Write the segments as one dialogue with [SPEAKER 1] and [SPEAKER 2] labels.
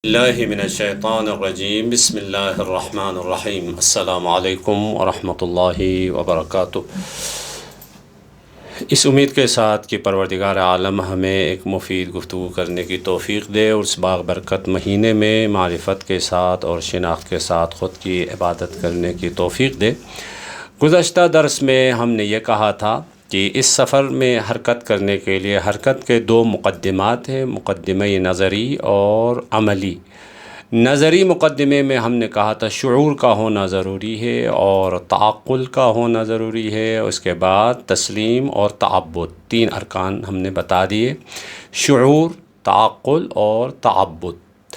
[SPEAKER 1] اللہ من الشیطان الرجیم بسم اللہ الرحمن الرحیم السلام علیکم ورحمۃ اللہ وبرکاتہ۔ اس امید کے ساتھ کہ پروردگار عالم ہمیں ایک مفید گفتگو کرنے کی توفیق دے اور اس باغ برکت مہینے میں معرفت کے ساتھ اور شناخت کے ساتھ خود کی عبادت کرنے کی توفیق دے۔ گزشتہ درس میں ہم نے یہ کہا تھا کہ اس سفر میں حرکت کرنے کے لیے حرکت کے دو مقدمات ہیں، مقدمہ نظری اور عملی۔ نظری مقدمے میں ہم نے کہا تھا شعور کا ہونا ضروری ہے اور تعقل کا ہونا ضروری ہے، اس کے بعد تسلیم اور تعبد، تین ارکان ہم نے بتا دیے، شعور، تعقل اور تعبد۔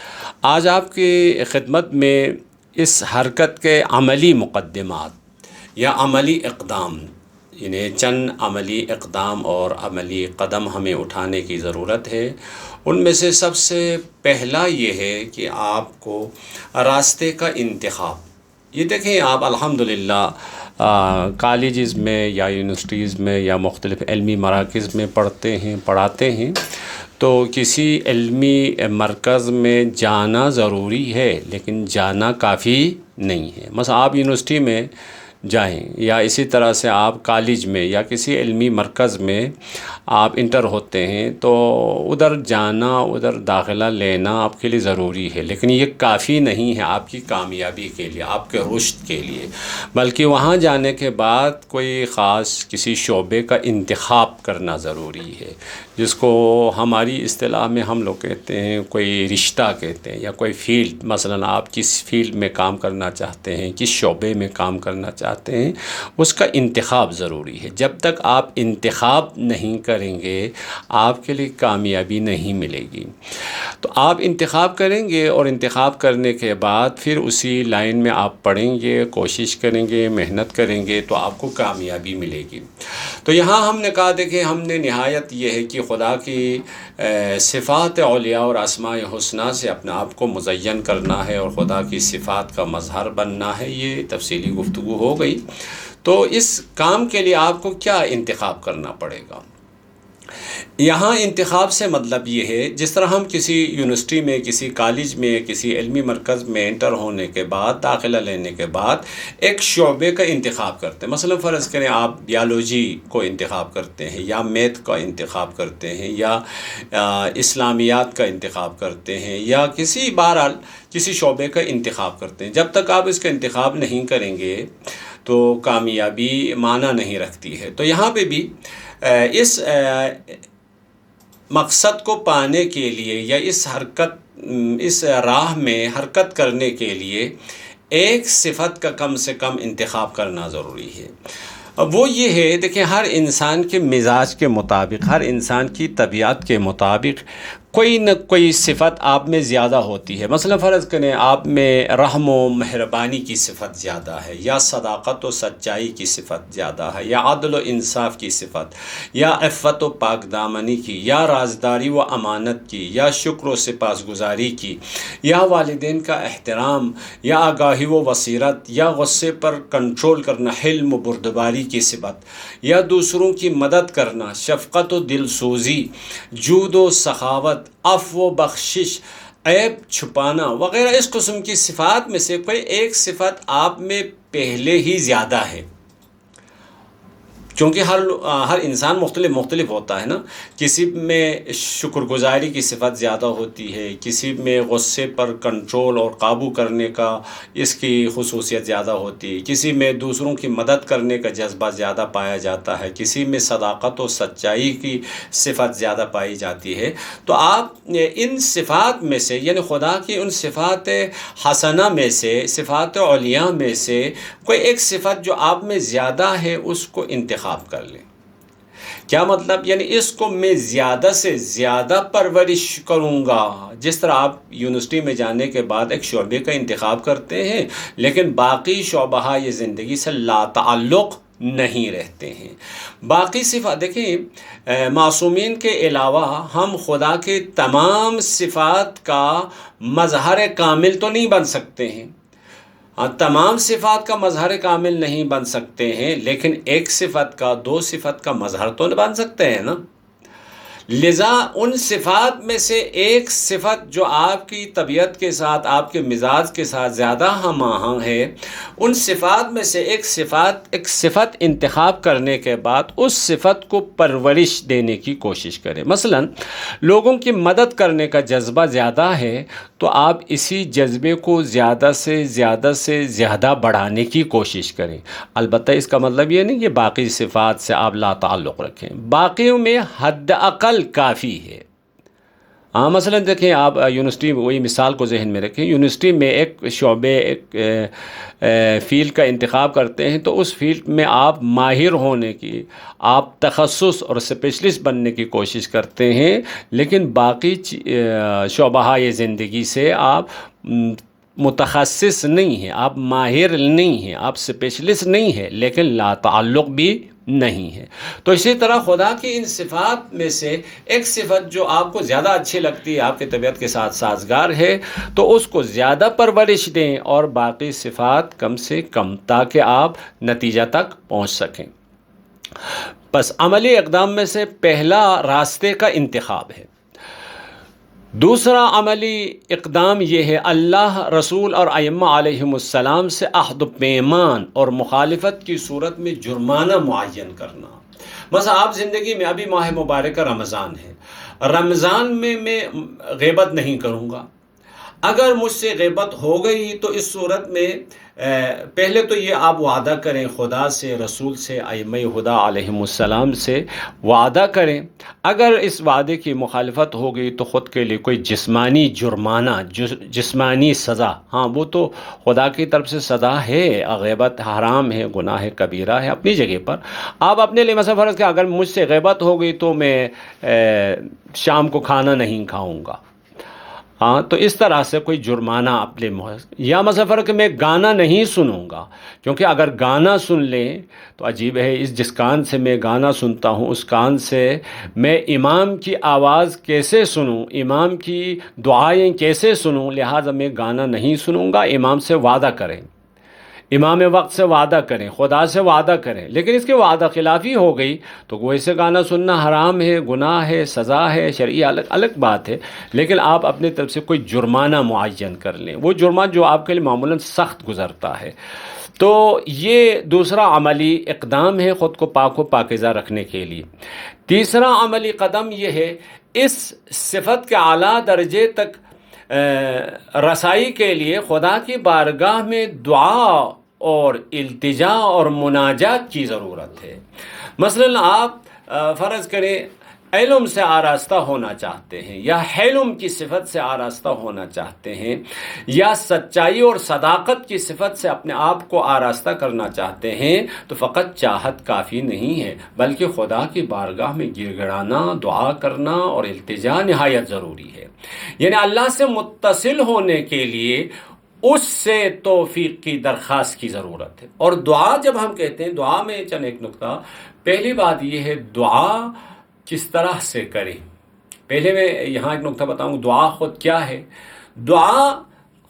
[SPEAKER 1] آج آپ کی خدمت میں اس حرکت کے عملی مقدمات یا عملی اقدام، یعنی چند عملی اقدام اور عملی قدم ہمیں اٹھانے کی ضرورت ہے۔ ان میں سے سب سے پہلا یہ ہے کہ آپ کو راستے کا انتخاب۔ یہ دیکھیں، آپ الحمدللہ کالجز میں یا یونیورسٹیز میں یا مختلف علمی مراکز میں پڑھاتے ہیں، تو کسی علمی مرکز میں جانا ضروری ہے لیکن جانا کافی نہیں ہے۔ مثلا آپ یونیورسٹی میں جائیں یا اسی طرح سے آپ کالج میں یا کسی علمی مرکز میں آپ انٹر ہوتے ہیں، تو ادھر جانا، ادھر داخلہ لینا آپ کے لیے ضروری ہے، لیکن یہ کافی نہیں ہے آپ کی کامیابی کے لیے، آپ کے رشد کے لیے، بلکہ وہاں جانے کے بعد کوئی خاص کسی شعبے کا انتخاب کرنا ضروری ہے، جس کو ہماری اصطلاح میں ہم لوگ کہتے ہیں، کوئی رشتہ کہتے ہیں یا کوئی فیلڈ۔ مثلا آپ کس فیلڈ میں کام کرنا چاہتے ہیں، کس شعبے میں کام کرنا چاہتے ہیں، اس کا انتخاب ضروری ہے۔ جب تک آپ انتخاب نہیں کریں گے آپ کے لیے کامیابی نہیں ملے گی۔ تو آپ انتخاب کریں گے اور انتخاب کرنے کے بعد پھر اسی لائن میں آپ پڑھیں گے، کوشش کریں گے، محنت کریں گے تو آپ کو کامیابی ملے گی۔ تو یہاں ہم نے کہا، دیکھیں، ہم نے نہایت یہ ہے کہ خدا کی صفات اولیاء اور اسماء حسنہ سے اپنے آپ کو مزین کرنا ہے اور خدا کی صفات کا مظہر بننا ہے۔ یہ تفصیلی گفتگو ہو گئی۔ تو اس کام کے لیے آپ کو کیا انتخاب کرنا پڑے گا؟ یہاں انتخاب سے مطلب یہ ہے، جس طرح ہم کسی یونیورسٹی میں، کسی کالج میں، کسی علمی مرکز میں انٹر ہونے کے بعد، داخلہ لینے کے بعد ایک شعبے کا انتخاب کرتے ہیں۔ مثلا فرض کریں آپ بیالوجی کو انتخاب کرتے ہیں یا میتھ کا انتخاب کرتے ہیں یا اسلامیات کا انتخاب کرتے ہیں یا بہرحال کسی شعبے کا انتخاب کرتے ہیں۔ جب تک آپ اس کا انتخاب نہیں کریں گے تو کامیابی معنی نہیں رکھتی ہے۔ تو یہاں پہ بھی اس مقصد کو پانے کے لیے یا اس راہ میں حرکت کرنے کے لیے ایک صفت کا کم سے کم انتخاب کرنا ضروری ہے۔ اب وہ یہ ہے، دیکھیں، ہر انسان کے مزاج کے مطابق، ہر انسان کی طبیعت کے مطابق کوئی نہ کوئی صفت آپ میں زیادہ ہوتی ہے۔ مثلا فرض کریں آپ میں رحم و مہربانی کی صفت زیادہ ہے، یا صداقت و سچائی کی صفت زیادہ ہے، یا عدل و انصاف کی صفت، یا عفت و پاک دامنی کی، یا رازداری و امانت کی، یا شکر و سپاسگزاری کی، یا والدین کا احترام، یا آگاہی و بصیرت، یا غصے پر کنٹرول کرنا، حلم و بردباری کی صفت، یا دوسروں کی مدد کرنا، شفقت و دل سوزی، جود و سخاوت، عفو و بخشش، عیب چھپانا وغیرہ۔ اس قسم کی صفات میں سے کوئی ایک صفت آپ میں پہلے ہی زیادہ ہے، کیونکہ ہر انسان مختلف ہوتا ہے نا۔ کسی میں شکر گزاری کی صفت زیادہ ہوتی ہے، کسی میں غصے پر کنٹرول اور قابو کرنے کا اس کی خصوصیت زیادہ ہوتی ہے، کسی میں دوسروں کی مدد کرنے کا جذبہ زیادہ پایا جاتا ہے، کسی میں صداقت و سچائی کی صفت زیادہ پائی جاتی ہے۔ تو آپ ان صفات میں سے، یعنی خدا کی ان صفات حسنہ میں سے، صفات اولیاء میں سے کوئی ایک صفت جو آپ میں زیادہ ہے اس کو انتخاب کر لیں۔ کیا مطلب؟ یعنی اس کو میں زیادہ سے زیادہ پرورش کروں گا۔ جس طرح آپ یونیورسٹی میں جانے کے بعد ایک شعبے کا انتخاب کرتے ہیں لیکن باقی شعبہ یہ زندگی سے لا تعلق نہیں رہتے ہیں۔ باقی صفات، دیکھیں، معصومین کے علاوہ ہم خدا کے تمام صفات کا مظہر کامل تو نہیں بن سکتے ہیں، تمام صفات کا مظہر کامل نہیں بن سکتے ہیں، لیکن ایک صفت کا، دو صفت کا مظہر تو بن سکتے ہیں نا۔ لذا ان صفات میں سے ایک صفت جو آپ کی طبیعت کے ساتھ، آپ کے مزاج کے ساتھ زیادہ ہم آہنگ ہے، ان صفات میں سے ایک صفت انتخاب کرنے کے بعد اس صفت کو پرورش دینے کی کوشش کریں۔ مثلا لوگوں کی مدد کرنے کا جذبہ زیادہ ہے تو آپ اسی جذبے کو زیادہ سے زیادہ بڑھانے کی کوشش کریں۔ البتہ اس کا مطلب یہ نہیں کہ باقی صفات سے آپ لا تعلق رکھیں، باقیوں میں حد اقل کافی ہے۔ مثلا دیکھیں، آپ یونیورسٹی، وہی مثال کو ذہن میں رکھیں، یونیورسٹی میں ایک شعبے، ایک فیلڈ کا انتخاب کرتے ہیں تو اس فیلڈ میں آپ ماہر ہونے کی، آپ تخصص اور اسپیشلسٹ بننے کی کوشش کرتے ہیں، لیکن باقی شعبۂ زندگی سے آپ متخصص نہیں ہیں، آپ ماہر نہیں ہیں، آپ اسپیشلسٹ نہیں ہیں، لیکن لا تعلق بھی نہیں ہے۔ تو اسی طرح خدا کی ان صفات میں سے ایک صفت جو آپ کو زیادہ اچھی لگتی ہے، آپ کی طبیعت کے ساتھ سازگار ہے، تو اس کو زیادہ پرورش دیں اور باقی صفات کم سے کم، تاکہ آپ نتیجہ تک پہنچ سکیں۔ بس عملی اقدام میں سے پہلا راستے کا انتخاب ہے۔ دوسرا عملی اقدام یہ ہے اللہ، رسول اور ائمہ علیہم السلام سے عہد و پیمان اور مخالفت کی صورت میں جرمانہ معین کرنا۔ مثلا آپ زندگی میں، ابھی ماہ مبارکہ رمضان ہے، رمضان میں غیبت نہیں کروں گا۔ اگر مجھ سے غیبت ہو گئی تو اس صورت میں پہلے تو یہ آپ وعدہ کریں، خدا سے، رسول سے، ائمہ ہدیٰ علیہم السلام سے وعدہ کریں۔ اگر اس وعدے کی مخالفت ہو گئی تو خود کے لیے کوئی جسمانی جرمانہ، جسمانی سزا، وہ تو خدا کی طرف سے سزا ہے۔ غیبت حرام ہے، گناہ کبیرہ ہے اپنی جگہ پر۔ آپ اپنے لیے مثلا فرض کہ اگر مجھ سے غیبت ہو گئی تو میں شام کو کھانا نہیں کھاؤں گا، تو اس طرح سے کوئی جرمانہ اپنے یا مثلا فرق میں گانا نہیں سنوں گا، کیونکہ اگر گانا سن لیں تو عجیب ہے، جس کان سے میں گانا سنتا ہوں اس کان سے میں امام کی آواز کیسے سنوں، امام کی دعائیں کیسے سنوں، لہٰذا میں گانا نہیں سنوں گا۔ امام سے وعدہ کریں، امام وقت سے وعدہ کریں، خدا سے وعدہ کریں، لیکن اس کی وعدہ خلافی ہو گئی تو ویسے گانا سننا حرام ہے، گناہ ہے، سزا ہے، شرعی الگ بات ہے، لیکن آپ اپنی طرف سے کوئی جرمانہ معین کر لیں، وہ جرمانہ جو آپ کے لیے معمولاً سخت گزرتا ہے۔ تو یہ دوسرا عملی اقدام ہے خود کو پاک و پاکیزہ رکھنے کے لیے۔ تیسرا عملی قدم یہ ہے، اس صفت کے اعلیٰ درجے تک رسائی کے لیے خدا کی بارگاہ میں دعا اور التجا اور مناجات کی ضرورت ہے۔ مثلا آپ فرض کریں علم سے آراستہ ہونا چاہتے ہیں، یا حلم کی صفت سے آراستہ ہونا چاہتے ہیں، یا سچائی اور صداقت کی صفت سے اپنے آپ کو آراستہ کرنا چاہتے ہیں، تو فقط چاہت کافی نہیں ہے، بلکہ خدا کی بارگاہ میں گر گڑانا، دعا کرنا اور التجا نہایت ضروری ہے۔ یعنی اللہ سے متصل ہونے کے لیے اس سے توفیق کی درخواست کی ضرورت ہے۔ اور دعا جب ہم کہتے ہیں، دعا میں چند ایک نقطہ، پہلی بات یہ ہے دعا کس طرح سے کریں۔ پہلے میں یہاں ایک نقطہ بتاؤں، دعا خود کیا ہے؟ دعا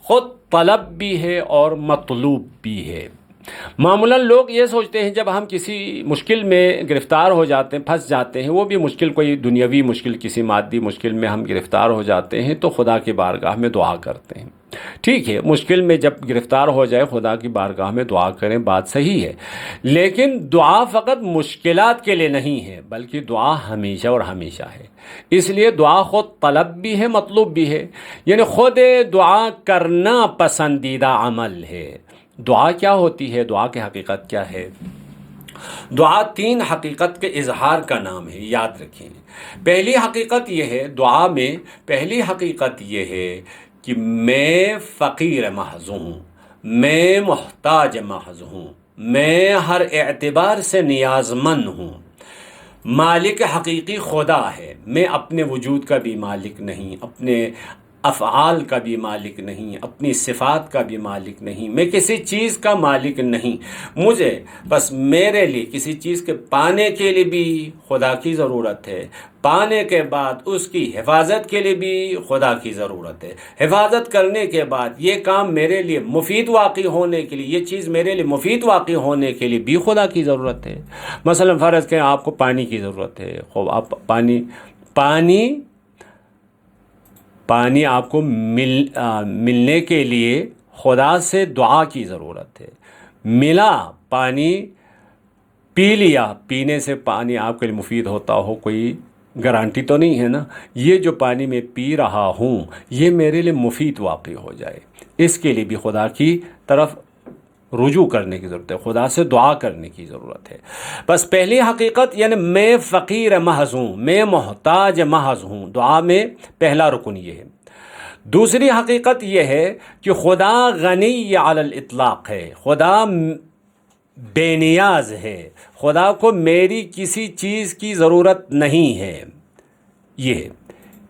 [SPEAKER 1] خود طلب بھی ہے اور مطلوب بھی ہے۔ معمولاً لوگ یہ سوچتے ہیں جب ہم کسی مشکل میں گرفتار ہو جاتے ہیں، پھنس جاتے ہیں، وہ بھی مشکل کوئی دنیاوی مشکل، کسی مادی مشکل میں ہم گرفتار ہو جاتے ہیں تو خدا کی بارگاہ میں دعا کرتے ہیں۔ ٹھیک ہے، مشکل میں جب گرفتار ہو جائے خدا کی بارگاہ میں دعا کریں، بات صحیح ہے، لیکن دعا فقط مشکلات کے لیے نہیں ہے، بلکہ دعا ہمیشہ اور ہمیشہ ہے۔ اس لیے دعا خود طلب بھی ہے، مطلوب بھی ہے، یعنی خود دعا کرنا پسندیدہ عمل ہے۔ دعا کیا ہوتی ہے؟ دعا کی حقیقت کیا ہے؟ دعا تین حقیقت کے اظہار کا نام ہے، یاد رکھیں۔ پہلی حقیقت یہ ہے، دعا میں پہلی حقیقت یہ ہے کہ میں فقیر محض ہوں، میں محتاج محض ہوں، میں ہر اعتبار سے نیاز مند ہوں۔ مالک حقیقی خدا ہے، میں اپنے وجود کا بھی مالک نہیں، اپنے افعال کا بھی مالک نہیں، اپنی صفات کا بھی مالک نہیں، میں کسی چیز کا مالک نہیں۔ مجھے بس میرے لیے کسی چیز کے پانے کے لیے بھی خدا کی ضرورت ہے، پانے کے بعد اس کی حفاظت کے لیے بھی خدا کی ضرورت ہے، حفاظت کرنے کے بعد یہ کام میرے لیے مفید واقع ہونے کے لیے، یہ چیز میرے لیے مفید واقع ہونے کے لیے بھی خدا کی ضرورت ہے۔ مثلا فرض کہ آپ کو پانی کی ضرورت ہے، خوب آپ پانی پانی آپ کو ملنے کے لیے خدا سے دعا کی ضرورت ہے. ملا پانی، پی لیا، پینے سے پانی آپ کے لیے مفید ہوتا ہو کوئی گارنٹی تو نہیں ہے نا. یہ جو پانی میں پی رہا ہوں یہ میرے لیے مفید واقع ہو جائے، اس کے لیے بھی خدا کی طرف رجوع کرنے کی ضرورت ہے، خدا سے دعا کرنے کی ضرورت ہے. بس پہلی حقیقت یعنی میں فقیر محض ہوں، میں محتاج محض ہوں، دعا میں پہلا رکن یہ ہے. دوسری حقیقت یہ ہے کہ خدا غنی علی الاطلاق ہے، خدا بے نیاز ہے، خدا کو میری کسی چیز کی ضرورت نہیں ہے. یہ ہے.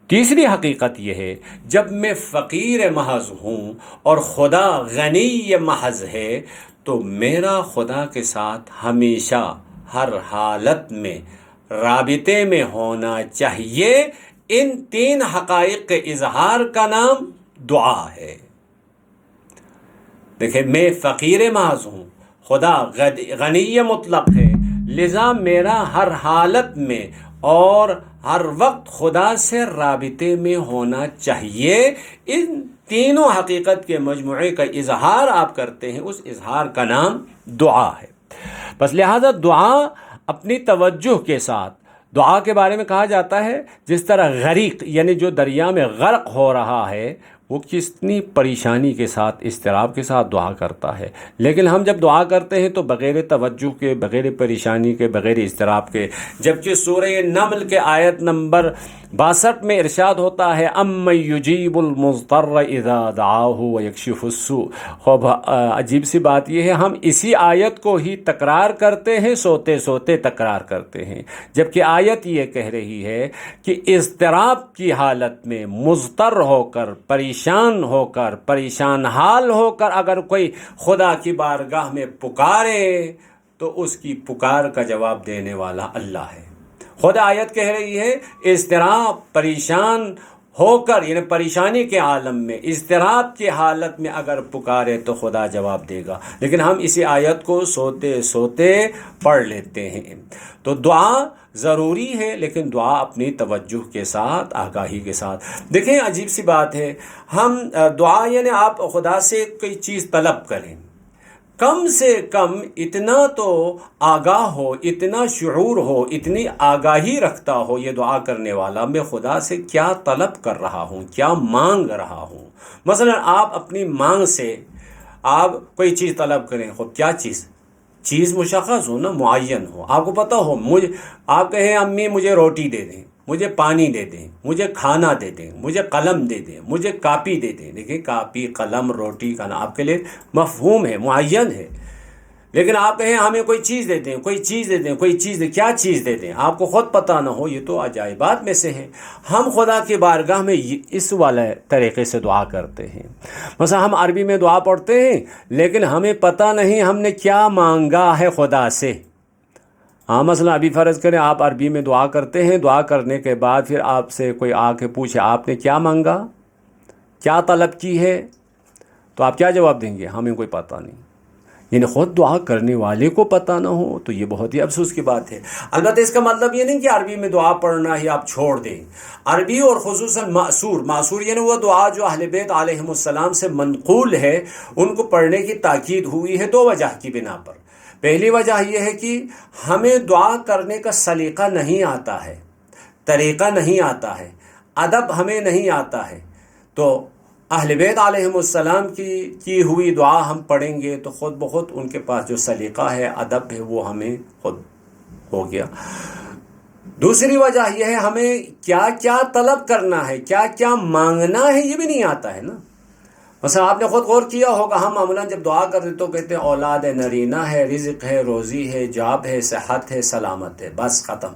[SPEAKER 1] تیسری حقیقت یہ ہے جب میں فقیر محض ہوں اور خدا غنی محض ہے تو میرا خدا کے ساتھ ہمیشہ ہر حالت میں رابطے میں ہونا چاہیے. ان تین حقائق کے اظہار کا نام دعا ہے. دیکھیں، میں فقیر محض ہوں، خدا غنی مطلق ہے، لذا میرا ہر حالت میں اور ہر وقت خدا سے رابطے میں ہونا چاہیے. ان تینوں حقیقت کے مجموعے کا اظہار آپ کرتے ہیں، اس اظہار کا نام دعا ہے. بس لہذا دعا اپنی توجہ کے ساتھ، دعا کے بارے میں کہا جاتا ہے جس طرح غریق یعنی جو دریا میں غرق ہو رہا ہے وہ کتنی پریشانی کے ساتھ، اضطراب کے ساتھ دعا کرتا ہے، لیکن ہم جب دعا کرتے ہیں تو بغیر توجہ کے، بغیر پریشانی کے، بغیر اضطراب کے. جبکہ سورہ نمل کے آیت نمبر 62 میں ارشاد ہوتا ہے اَمَّن يُجِيبُ الْمُضْطَرَّ إِذَا دَعَاهُ وَيَكْشِفُ السُّوءَ. خوب عجیب سی بات یہ ہے، ہم اسی آیت کو ہی تکرار کرتے ہیں، سوتے سوتے تکرار کرتے ہیں، جبکہ آیت یہ کہہ رہی ہے کہ اضطراب کی حالت میں مضطر ہو کر، پریشان ہو کر، پریشان حال ہو کر اگر کوئی خدا کی بارگاہ میں پکارے تو اس کی پکار کا جواب دینے والا اللہ ہے. خود آیت کہہ رہی ہے اضطراب، پریشان ہو کر یعنی پریشانی کے عالم میں، اضطراب کی حالت میں اگر پکارے تو خدا جواب دے گا، لیکن ہم اسی آیت کو سوتے سوتے پڑھ لیتے ہیں. تو دعا ضروری ہے، لیکن دعا اپنی توجہ کے ساتھ، آگاہی کے ساتھ. دیکھیں عجیب سی بات ہے، ہم دعا یعنی آپ خدا سے کوئی چیز طلب کریں، کم سے کم اتنا تو آگاہ ہو، اتنا شعور ہو، اتنی آگاہی رکھتا ہو یہ دعا کرنے والا، میں خدا سے کیا طلب کر رہا ہوں، کیا مانگ رہا ہوں. مثلا آپ اپنی مانگ سے آپ کوئی چیز طلب کریں، خب کیا چیز مشخص ہو نا، معین ہو، آپ کو پتہ ہو. آپ کہیں امی مجھے روٹی دے دیں، مجھے پانی دے دیں، مجھے کھانا دے دیں، مجھے قلم دے دیں، مجھے کاپی دے دیں. دیکھیں کاپی، قلم، روٹی، کھانا آپ کے لیے مفہوم ہے، معین ہے. لیکن آپ کہیں ہمیں کوئی چیز دے دیں، کوئی چیز دے دیں، کوئی چیز دے، کیا چیز دے دیں آپ کو خود پتہ نہ ہو، یہ تو عجائبات میں سے ہے. ہم خدا کی بارگاہ میں اس والے طریقے سے دعا کرتے ہیں. مثلا ہم عربی میں دعا پڑھتے ہیں لیکن ہمیں پتہ نہیں ہم نے کیا مانگا ہے خدا سے. ہاں مثلا ابھی فرض کریں آپ عربی میں دعا کرتے ہیں، دعا کرنے کے بعد پھر آپ سے کوئی آ کے پوچھے آپ نے کیا مانگا، کیا طلب کی ہے، تو آپ کیا جواب دیں گے؟ ہمیں کوئی پتہ نہیں. یعنی خود دعا کرنے والے کو پتہ نہ ہو تو یہ بہت ہی افسوس کی بات ہے. البتہ اس کا مطلب یہ نہیں کہ عربی میں دعا پڑھنا ہی آپ چھوڑ دیں. عربی اور خصوصاً معصور یعنی وہ دعا جو اہل بیت علیہم السلام سے منقول ہے، ان کو پڑھنے کی تاکید ہوئی ہے دو وجہ کی بنا پر. پہلی وجہ یہ ہے کہ ہمیں دعا کرنے کا سلیقہ نہیں آتا ہے، طریقہ نہیں آتا ہے، ادب ہمیں نہیں آتا ہے. تو اہل بیت علیہم السلام کی ہوئی دعا ہم پڑھیں گے تو خود بخود ان کے پاس جو سلیقہ ہے، ادب ہے، وہ ہمیں خود ہو گیا. دوسری وجہ یہ ہے ہمیں کیا کیا طلب کرنا ہے، کیا کیا مانگنا ہے، یہ بھی نہیں آتا ہے نا. مثلا آپ نے خود غور کیا ہوگا، ہم معمولاً جب دعا کرتے تو کہتے ہیں اولاد ہے، نرینہ ہے، رزق ہے، روزی ہے، جاب ہے، صحت ہے، سلامت ہے، بس ختم.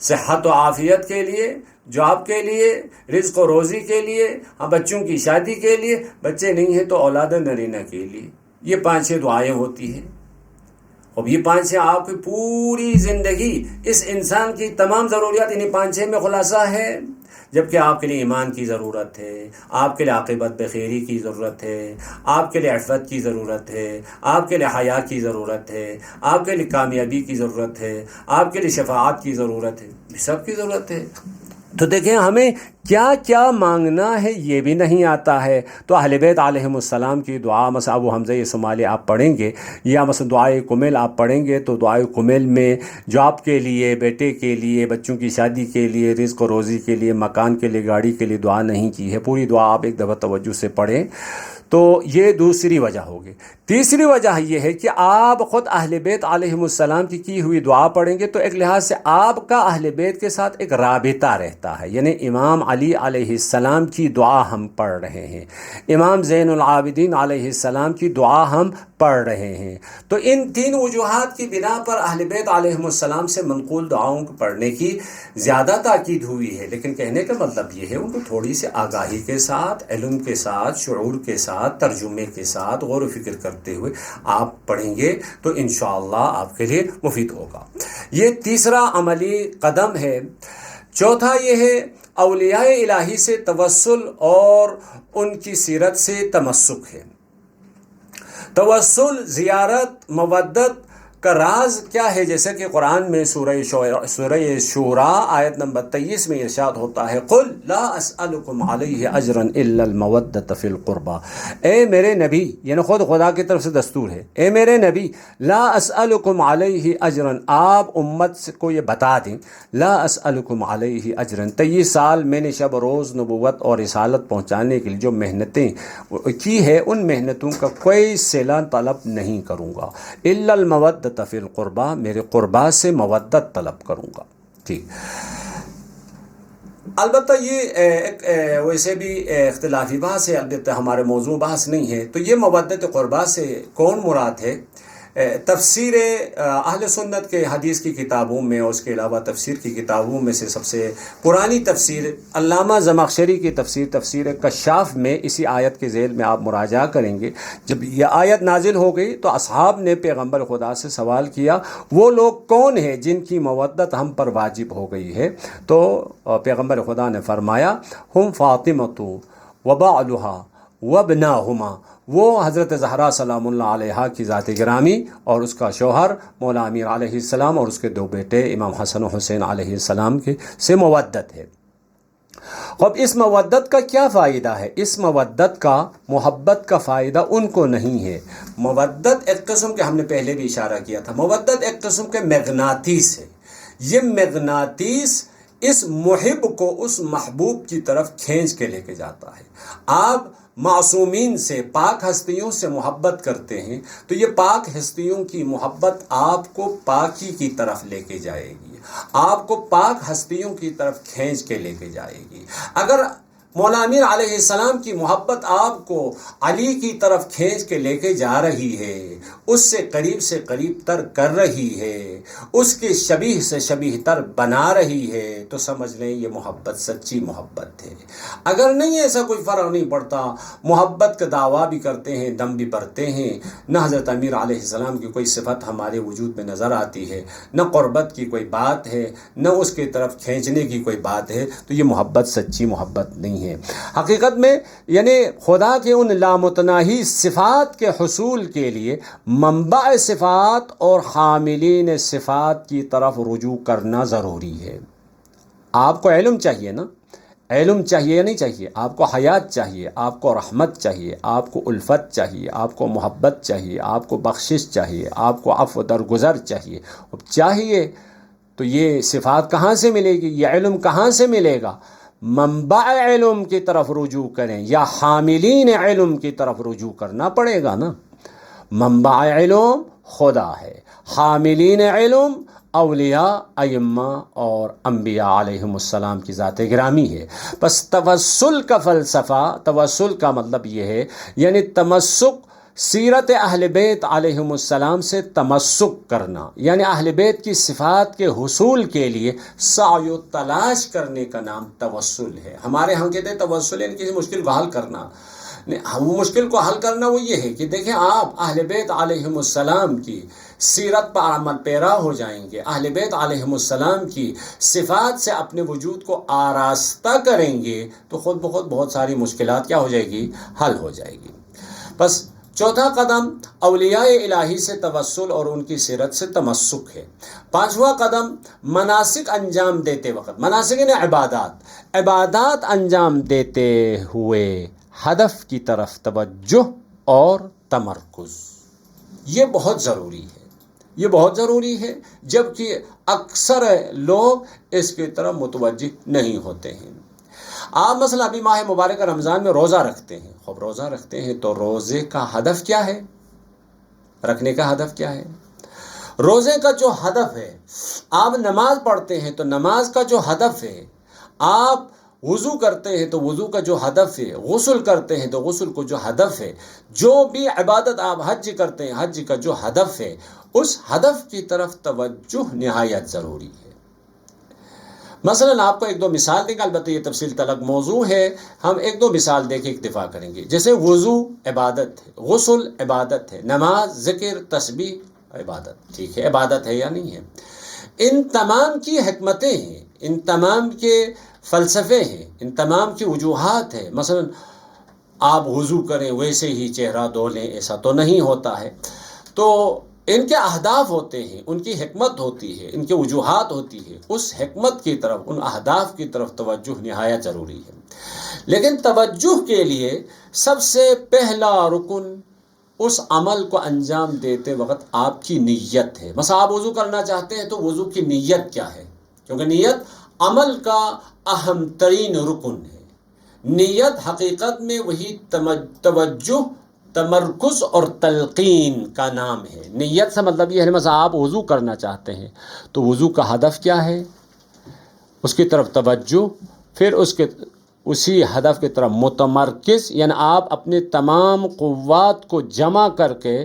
[SPEAKER 1] صحت و عافیت کے لیے، جاب کے لیے، رزق و روزی کے لیے، بچوں کی شادی کے لیے، بچے نہیں ہیں تو اولاد نرینہ کے لیے. یہ 5-6 دعائیں ہوتی ہیں. اب یہ 5 آپ کی پوری زندگی اس انسان کی تمام ضروریات انہیں 5 میں خلاصہ ہے، جبکہ آپ کے لیے ایمان کی ضرورت ہے، آپ کے لیے عاقبت بخیری کی ضرورت ہے، آپ کے لیے عفت کی ضرورت ہے، آپ کے لیے حیا کی ضرورت ہے، آپ کے لیے کامیابی کی ضرورت ہے، آپ کے لیے شفاعت کی ضرورت ہے، سب کی ضرورت ہے۔ تو دیکھیں ہمیں کیا کیا مانگنا ہے یہ بھی نہیں آتا ہے۔ تو اہل بیت علیہم السلام کی دعا، مثلا ابو حمزہ سمالی آپ پڑھیں گے، یا مثلا دعائے کمل آپ پڑھیں گے، تو دعائے کمل میں جاب کے لیے، بیٹے کے لیے، بچوں کی شادی کے لیے، رزق و روزی کے لیے، مکان کے لیے، گاڑی کے لیے دعا نہیں کی ہے۔ پوری دعا آپ ایک دفعہ توجہ سے پڑھیں۔ تو یہ دوسری وجہ ہوگی۔ تیسری وجہ یہ ہے کہ آپ خود اہل بیت علیہم السلام کی ہوئی دعا پڑھیں گے تو ایک لحاظ سے آپ کا اہل بیت کے ساتھ ایک رابطہ رہتا ہے، یعنی امام علی علیہ السلام کی دعا ہم پڑھ رہے ہیں، امام زین العابدین علیہ السلام کی دعا ہم پڑھ رہے ہیں۔ تو ان 3 وجوہات کی بنا پر اہل بیت علیہم السلام سے منقول دعاؤں کو پڑھنے کی زیادہ تاکید ہوئی ہے۔ لیکن کہنے کا مطلب یہ ہے ان کو تھوڑی سی آگاہی کے ساتھ، علم کے ساتھ، شعور کے ساتھ، ترجمے کے ساتھ، غور و فکر کرتے ہوئے آپ پڑھیں گے تو انشاءاللہ آپ کے لیے مفید ہوگا۔ یہ تیسرا عملی قدم ہے۔ چوتھا یہ ہے اولیاء الہی سے توسل اور ان کی سیرت سے تمسک ہے۔ توسل، زیارت، مودت کا راز کیا ہے؟ جیسے کہ قرآن میں سورہ شورا آیت نمبر 23 میں ارشاد ہوتا ہے، قل لا اسألکم علیہ اجرا الا المودۃ فی القربى، اے میرے نبی، یعنی خود خدا کی طرف سے دستور ہے، اے میرے نبی، لا اسألکم علیہ اجرا، آپ امت کو یہ بتا دیں، لا اسألکم علیہ اجرا، 23 سال میں نے شب روز نبوت اور رسالت پہنچانے کے لیے جو محنتیں کی ہے، ان محنتوں کا کوئی صلہ طلب نہیں کروں گا، الا المودۃ فی القربى، میرے قربا سے مودت طلب کروں گا۔ ٹھیک، البتہ یہ ویسے بھی اختلافی بحث ہے، البتہ ہمارے موضوع بحث نہیں ہے۔ تو یہ مودت قربا سے کون مراد ہے؟ تفسیر اہل سنت کے حدیث کی کتابوں میں اور اس کے علاوہ تفسیر کی کتابوں میں سے سب سے پرانی تفسیر علامہ زمخشری کی تفسیر کشاف میں اسی آیت کے ذیل میں آپ مراجعہ کریں گے۔ جب یہ آیت نازل ہو گئی تو اصحاب نے پیغمبر خدا سے سوال کیا وہ لوگ کون ہیں جن کی مودت ہم پر واجب ہو گئی ہے؟ تو پیغمبر خدا نے فرمایا، ہم فاطمۃ وبعلھا وابناہما، وہ حضرت زہرا سلام اللہ علیہا کی ذات گرامی اور اس کا شوہر مولا امیر علیہ السلام اور اس کے 2 بیٹے امام حسن و حسین علیہ السلام کے سے مودت ہے۔ اب اس مودت کا کیا فائدہ ہے؟ اس مودت کا، محبت کا فائدہ ان کو نہیں ہے۔ مودت ایک قسم کے، ہم نے پہلے بھی اشارہ کیا تھا، مودت ایک قسم کے مغناطیس ہے۔ یہ مغناطیس اس محب کو اس محبوب کی طرف کھینچ کے لے کے جاتا ہے۔ آپ معصومین سے، پاک ہستیوں سے محبت کرتے ہیں تو یہ پاک ہستیوں کی محبت آپ کو پاکی کی طرف لے کے جائے گی، آپ کو پاک ہستیوں کی طرف کھینچ کے لے کے جائے گی۔ اگر مولا امیر علیہ السلام کی محبت آپ کو علی کی طرف کھینچ کے لے کے جا رہی ہے، اس سے قریب تر کر رہی ہے، اس کے شبیہ سے شبیہ تر بنا رہی ہے، تو سمجھ لیں یہ محبت سچی محبت ہے۔ اگر نہیں، ایسا کوئی فرق نہیں پڑتا، محبت کا دعویٰ بھی کرتے ہیں، دم بھی بھرتے ہیں، نہ حضرت امیر علیہ السلام کی کوئی صفت ہمارے وجود میں نظر آتی ہے، نہ قربت کی کوئی بات ہے، نہ اس کی طرف کھینچنے کی کوئی بات ہے، تو یہ محبت سچی محبت نہیں ہے۔ حقیقت میں یعنی خدا کے ان لامتناہی صفات کے حصول کے لیے منبع صفات اور حاملین صفات کی طرف رجوع کرنا ضروری ہے۔ آپ کو علم چاہیے نا، علم چاہیے یا نہیں چاہیے؟ آپ کو حیات چاہیے، آپ کو رحمت چاہیے، آپ کو الفت چاہیے، آپ کو محبت چاہیے، آپ کو بخشش چاہیے، آپ کو عفو درگزر چاہیے۔ اب چاہیے تو یہ صفات کہاں سے ملے گی؟ یہ علم کہاں سے ملے گا؟ منبع علم کی طرف رجوع کریں یا حاملین علم کی طرف رجوع کرنا پڑے گا نا۔ منبع علم خدا ہے، حاملین علم اولیاء، ائمہ اور انبیاء علیہم السلام کی ذات گرامی ہے۔ بس توسل کا فلسفہ، توسل کا مطلب یہ ہے یعنی تمسک، سیرت اہل بیت علیہم السلام سے تمسک کرنا، یعنی اہل بیت کی صفات کے حصول کے لیے سعی و تلاش کرنے کا نام توسل ہے۔ ہمارے ہاں کہتے ہیں توسل یعنی کسی مشکل کو حل کرنا، وہ مشکل کو حل کرنا وہ یہ ہے کہ دیکھیں آپ اہل بیت علیہم السلام کی سیرت پر عمل پیرا ہو جائیں گے، اہل بیت علیہم السلام کی صفات سے اپنے وجود کو آراستہ کریں گے تو خود بخود بہت ساری مشکلات کیا ہو جائے گی، حل ہو جائے گی۔ بس چوتھا قدم اولیاء الہی سے توسل اور ان کی سیرت سے تمسک ہے۔ پانچواں قدم مناسک انجام دیتے وقت، مناسک یعنی عبادات انجام دیتے ہوئے ہدف کی طرف توجہ اور تمرکز، یہ بہت ضروری ہے، یہ بہت ضروری ہے، جبکہ اکثر لوگ اس کی طرف متوجہ نہیں ہوتے ہیں۔ آپ مثلا ابھی ماہ مبارک رمضان میں روزہ رکھتے ہیں، خوب روزہ رکھتے ہیں تو روزے کا ہدف کیا ہے؟ رکھنے کا ہدف کیا ہے؟ روزے کا جو ہدف ہے، آپ نماز پڑھتے ہیں تو نماز کا جو ہدف ہے، آپ وضو کرتے ہیں تو وضو کا جو ہدف ہے، غسل کرتے ہیں تو غسل کو جو ہدف ہے، جو بھی عبادت آپ حج کرتے ہیں حج کا جو ہدف ہے، اس ہدف کی طرف توجہ نہایت ضروری ہے۔ مثلا آپ کو ایک دو مثال دیں گے، البتہ یہ تفصیل طلب موضوع ہے، ہم ایک دو مثال دے کے اکتفا کریں گے۔ جیسے وضو عبادت ہے، غسل عبادت ہے، نماز ذکر تسبیح عبادت، ٹھیک ہے، عبادت ہے یا نہیں ہے؟ ان تمام کی حکمتیں ہیں، ان تمام کے فلسفے ہیں، ان تمام کی وجوہات ہیں۔ مثلا آپ وضو کریں ویسے ہی چہرہ دھو لیں، ایسا تو نہیں ہوتا ہے، تو ان کے اہداف ہوتے ہیں، ان کی حکمت ہوتی ہے، ان کے وجوہات ہوتی ہے، اس حکمت کی طرف، ان اہداف کی طرف توجہ نہایت ضروری ہے۔ لیکن توجہ کے لیے سب سے پہلا رکن اس عمل کو انجام دیتے وقت آپ کی نیت ہے۔ مثلا آپ وضو کرنا چاہتے ہیں تو وضو کی نیت کیا ہے؟ کیونکہ نیت عمل کا اہم ترین رکن ہے۔ نیت حقیقت میں وہی توجہ، تمرکز اور تلقین کا نام ہے۔ نیت سے مطلب یہ ہے، مثلا آپ وضو کرنا چاہتے ہیں تو وضو کا ہدف کیا ہے؟ اس کی طرف توجہ، پھر اسی ہدف کی طرف متمرکز، یعنی آپ اپنے تمام قوات کو جمع کر کے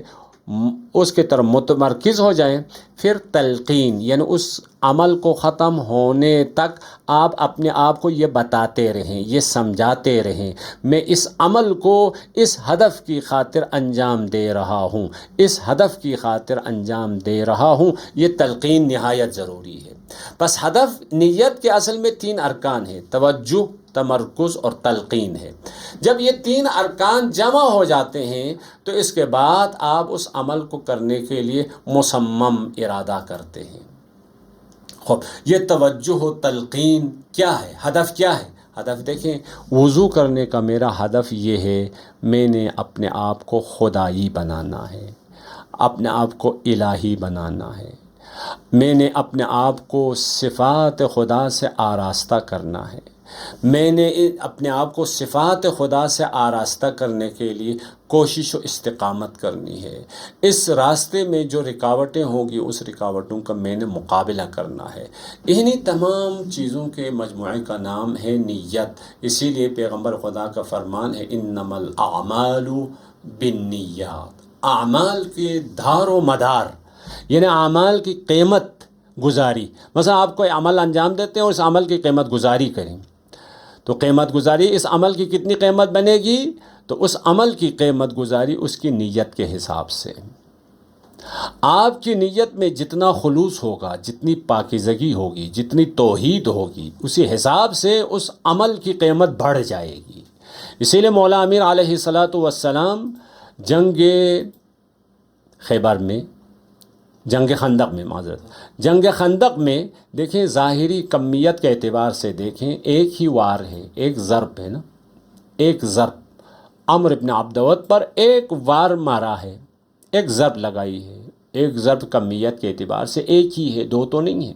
[SPEAKER 1] اس کی طرف متمرکز ہو جائیں، پھر تلقین، یعنی اس عمل کو ختم ہونے تک آپ اپنے آپ کو یہ بتاتے رہیں، یہ سمجھاتے رہیں، میں اس عمل کو اس ہدف کی خاطر انجام دے رہا ہوں، اس ہدف کی خاطر انجام دے رہا ہوں۔ یہ تلقین نہایت ضروری ہے۔ بس ہدف، نیت کے اصل میں 3 ارکان ہیں، توجہ، تمرکز اور تلقین ہے۔ جب یہ 3 ارکان جمع ہو جاتے ہیں تو اس کے بعد آپ اس عمل کو کرنے کے لیے مصمم ارادہ کرتے ہیں۔ خوب، یہ توجہ و تلقین کیا ہے؟ ہدف کیا ہے؟ ہدف دیکھیں، وضو کرنے کا میرا ہدف یہ ہے، میں نے اپنے آپ کو خدائی بنانا ہے، اپنے آپ کو الہی بنانا ہے، میں نے اپنے آپ کو صفات خدا سے آراستہ کرنا ہے، میں نے اپنے آپ کو صفات خدا سے آراستہ کرنے کے لیے کوشش و استقامت کرنی ہے۔ اس راستے میں جو رکاوٹیں ہوں گی اس رکاوٹوں کا میں نے مقابلہ کرنا ہے۔ انہی تمام چیزوں کے مجموعے کا نام ہے نیت۔ اسی لیے پیغمبر خدا کا فرمان ہے، انما الاعمال بالنیات، اعمال کے دار و مدار، یعنی اعمال کی قیمت گزاری۔ مثلا آپ کوئی عمل انجام دیتے ہیں اور اس عمل کی قیمت گزاری کریں تو قیمت گزاری، اس عمل کی کتنی قیمت بنے گی؟ تو اس عمل کی قیمت گزاری اس کی نیت کے حساب سے۔ آپ کی نیت میں جتنا خلوص ہوگا، جتنی پاکیزگی ہوگی، جتنی توحید ہوگی، اسی حساب سے اس عمل کی قیمت بڑھ جائے گی۔ اسی لیے مولا امیر علیہ السلام جنگ خیبر میں، جنگ خندق میں دیکھیں، ظاہری کمیت کے اعتبار سے دیکھیں، ایک ہی وار ہے، ایک ضرب ہے نا، ایک ضرب عمرو بن عبدود پر ایک وار مارا ہے، ایک ضرب لگائی ہے، ایک ضرب کمیت کے اعتبار سے ایک ہی ہے، 2 تو نہیں ہے۔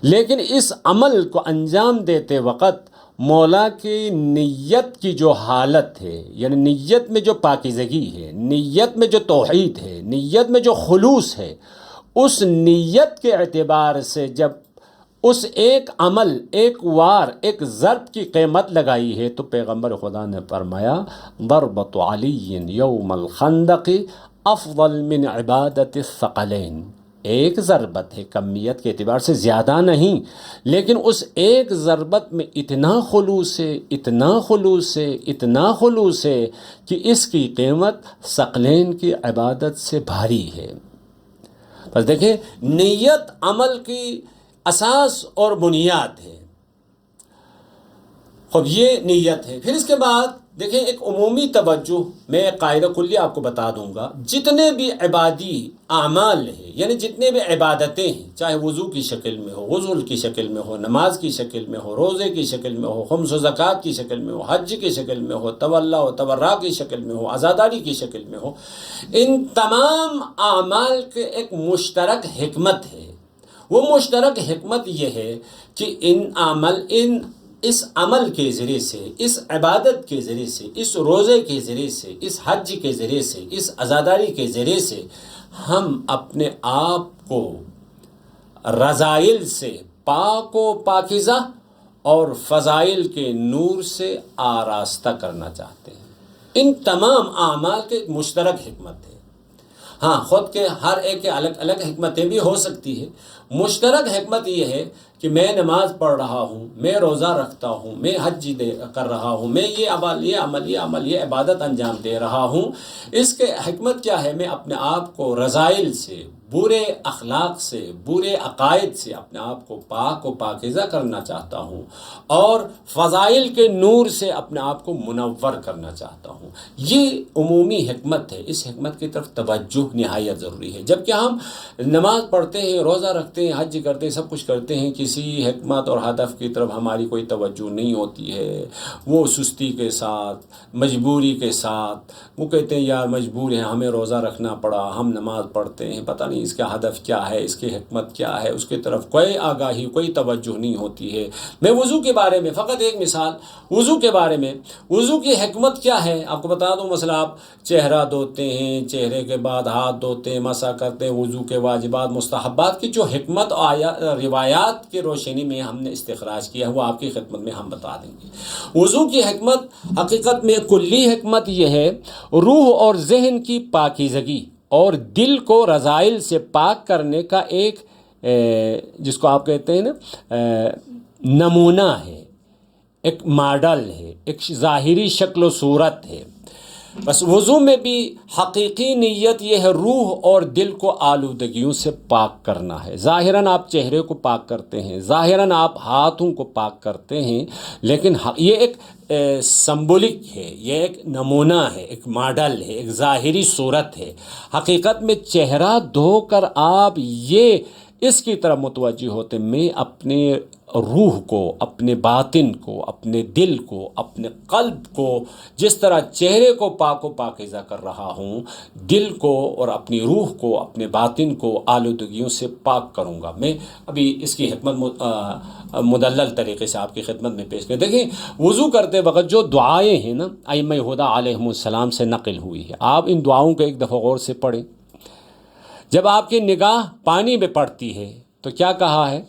[SPEAKER 1] لیکن اس عمل کو انجام دیتے وقت مولا کی نیت کی جو حالت ہے، یعنی نیت میں جو پاکیزگی ہے، نیت میں جو توحید ہے، نیت میں جو خلوص ہے، اس نیت کے اعتبار سے جب اس ایک عمل، ایک وار، ایک ضرب کی قیمت لگائی ہے تو پیغمبر خدا نے فرمایا، ضربۃ علی یوم الخندق افضل من عبادت الثقلین، ایک ضربت ہے، کمیت کے اعتبار سے زیادہ نہیں، لیکن اس ایک ضربت میں اتنا خلوص ہے، اتنا خلوص ہے، اتنا خلوص ہے کہ اس کی قیمت ثقلین کی عبادت سے بھاری ہے۔ بس دیکھیں، نیت عمل کی اساس اور بنیاد ہے۔ خب یہ نیت ہے۔ پھر اس کے بعد دیکھیں ایک عمومی توجہ، میں ایک قاعدہ کلی آپ کو بتا دوں گا، جتنے بھی عبادی اعمال ہیں، یعنی جتنے بھی عبادتیں ہیں، چاہے وضو کی شکل میں ہو، غسل کی شکل میں ہو، نماز کی شکل میں ہو، روزے کی شکل میں ہو، خمس و زکوٰۃ کی شکل میں ہو، حج کی شکل میں ہو، تولا و تبرع کی شکل میں ہو، عزاداری کی شکل میں ہو، ان تمام اعمال کے ایک مشترک حکمت ہے۔ وہ مشترک حکمت یہ ہے کہ اس عمل کے ذریعے سے، اس عبادت کے ذریعے سے، اس روزے کے ذریعے سے، اس حج کے ذریعے سے، اس عزاداری کے ذریعے سے ہم اپنے آپ کو رذائل سے پاک و پاکیزہ اور فضائل کے نور سے آراستہ کرنا چاہتے ہیں۔ ان تمام اعمال کے ایک مشترک حکمت ہے۔ ہاں، خود کے ہر ایک کے الگ الگ حکمتیں بھی ہو سکتی ہے، مشترک حکمت یہ ہے کہ میں نماز پڑھ رہا ہوں، میں روزہ رکھتا ہوں، میں حج کر رہا ہوں، میں یہ عمل یہ عبادت انجام دے رہا ہوں۔ اس کے حکمت کیا ہے؟ میں اپنے آپ کو رذائل سے، برے اخلاق سے، برے عقائد سے اپنے آپ کو پاک و پاکیزہ کرنا چاہتا ہوں، اور فضائل کے نور سے اپنے آپ کو منور کرنا چاہتا ہوں۔ یہ عمومی حکمت ہے۔ اس حکمت کی طرف توجہ نہایت ضروری ہے۔ جب کہ ہم نماز پڑھتے ہیں، روزہ رکھتے ہیں، حج کرتے ہیں، سب کچھ کرتے ہیں، کسی حکمت اور ہدف کی طرف ہماری کوئی توجہ نہیں ہوتی ہے، وہ سستی کے ساتھ، مجبوری کے ساتھ، وہ کہتے ہیں یار مجبور ہیں، ہمیں روزہ رکھنا پڑا، ہم نماز پڑھتے ہیں، پتہ نہیں اس کا ہدف کیا ہے، اس کی حکمت کیا ہے، اس کی طرف کوئی آگاہی، کوئی توجہ نہیں ہوتی ہے۔ میں وضو کے بارے میں فقط ایک مثال، وضو کے بارے میں، وضو کی حکمت کیا ہے آپ کو بتا دوں۔ مثلا آپ چہرہ دھوتے ہیں، چہرے کے بعد ہاتھ دھوتے ہیں، مسح کرتے ہیں، وضو کے واجبات مستحبات کی جو حکمت روایات کی روشنی میں ہم نے استخراج کیا ہے، وہ آپ کی خدمت میں ہم بتا دیں گے۔ وضو کی حکمت حقیقت میں کلی حکمت یہ ہے، روح اور ذہن کی پاکیزگی اور دل کو رذائل سے پاک کرنے کا ایک جس کو آپ کہتے ہیں نا نمونہ ہے، ایک ماڈل ہے، ایک ظاہری شکل و صورت ہے۔ بس وضو میں بھی حقیقی نیت یہ ہے روح اور دل کو آلودگیوں سے پاک کرنا ہے۔ ظاہراً آپ چہرے کو پاک کرتے ہیں، ظاہراً آپ ہاتھوں کو پاک کرتے ہیں، لیکن یہ ایک سمبولک ہے، یہ ایک نمونہ ہے، ایک ماڈل ہے، ایک ظاہری صورت ہے۔ حقیقت میں چہرہ دھو کر آپ یہ اس کی طرف متوجہ ہوتے، میں اپنے روح کو، اپنے باطن کو، اپنے دل کو، اپنے قلب کو جس طرح چہرے کو پاک و پاکیزہ کر رہا ہوں، دل کو اور اپنی روح کو، اپنے باطن کو آلودگیوں سے پاک کروں گا۔ میں ابھی اس کی حکمت مدلل طریقے سے آپ کی خدمت میں پیش کریں۔ دیکھیں، وضو کرتے وقت جو دعائیں ہیں نا، ائمہ ہدیٰ علیہم السلام سے نقل ہوئی ہے، آپ ان دعاؤں کو ایک دفعہ غور سے پڑھیں۔ جب آپ کی نگاہ پانی پہ پڑتی ہے تو کیا کہا ہے؟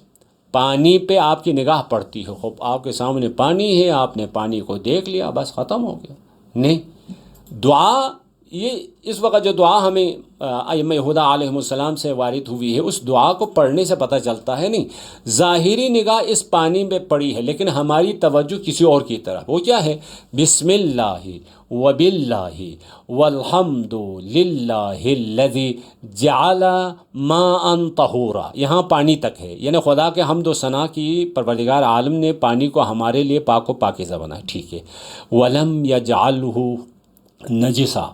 [SPEAKER 1] پانی پہ آپ کی نگاہ پڑتی ہے، خوب آپ کے سامنے پانی ہے، آپ نے پانی کو دیکھ لیا، بس ختم ہو گیا؟ نہیں، دعا یہ اس وقت جو دعا ہمیں ائمہ ہدیٰ علیہم السلام سے وارد ہوئی ہے، اس دعا کو پڑھنے سے پتہ چلتا ہے نہیں، ظاہری نگاہ اس پانی میں پڑی ہے، لیکن ہماری توجہ کسی اور کی طرف۔ وہ کیا ہے؟ بسم اللہ وباللہ والحمد للہ الذی جعل ماء طہورا، یہاں پانی تک ہے، یعنی خدا کے حمد و ثنا کی پروردگار عالم نے پانی کو ہمارے لیے پاک و پاکیزہ بنایا، ٹھیک ہے۔ ولم یجعلہ نجسا،